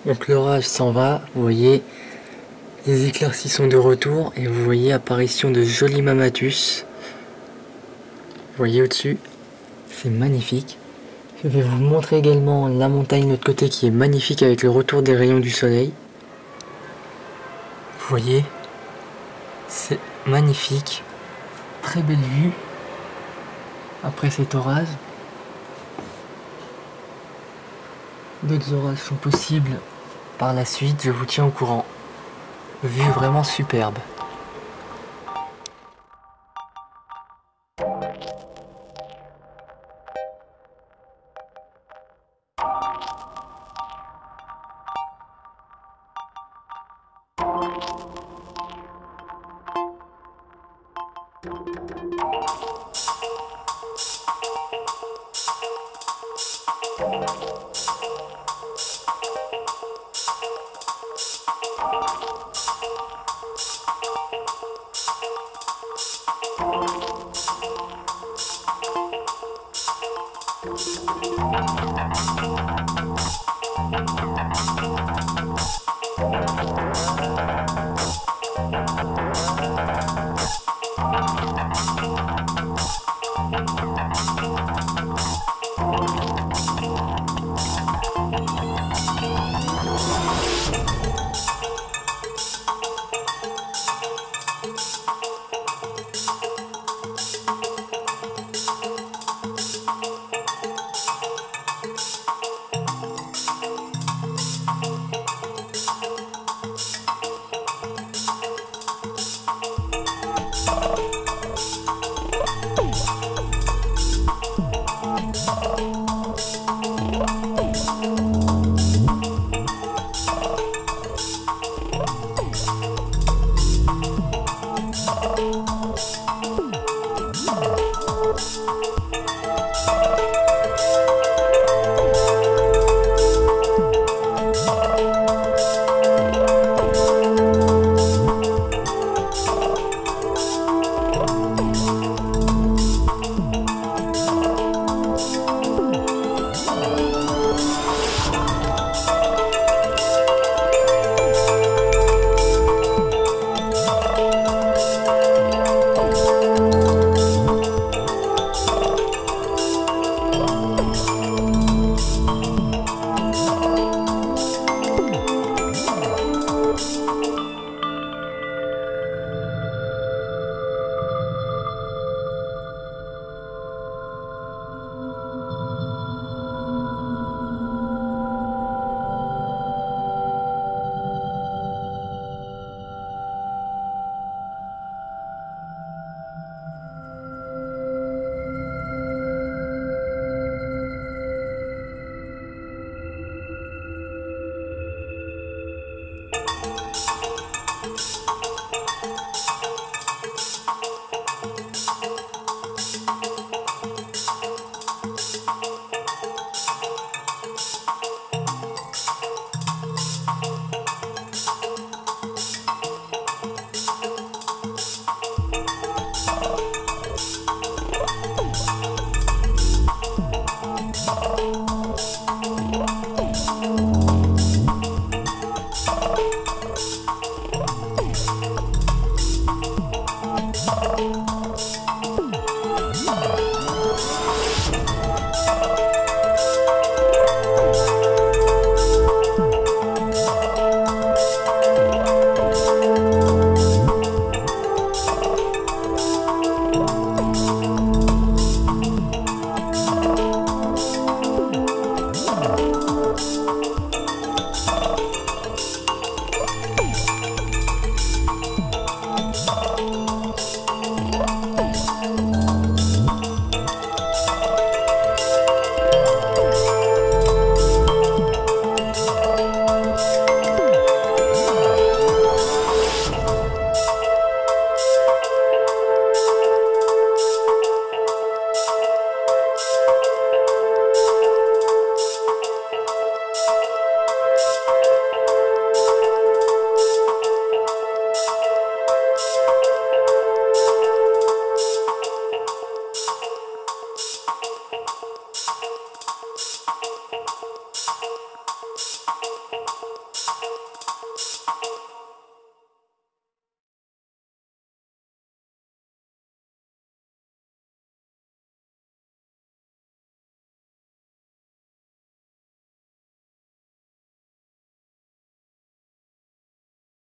Donc l'orage s'en va, vous voyez, les éclaircies sont de retour et vous voyez apparition de jolis Mammatus. Vous voyez au-dessus, c'est magnifique. Je vais vous montrer également la montagne de l'autre côté qui est magnifique avec le retour des rayons du soleil. Vous voyez, c'est magnifique, très belle vue après cet orage. D'autres orages sont possibles par la suite, je vous tiens au courant. Vue vraiment superbe.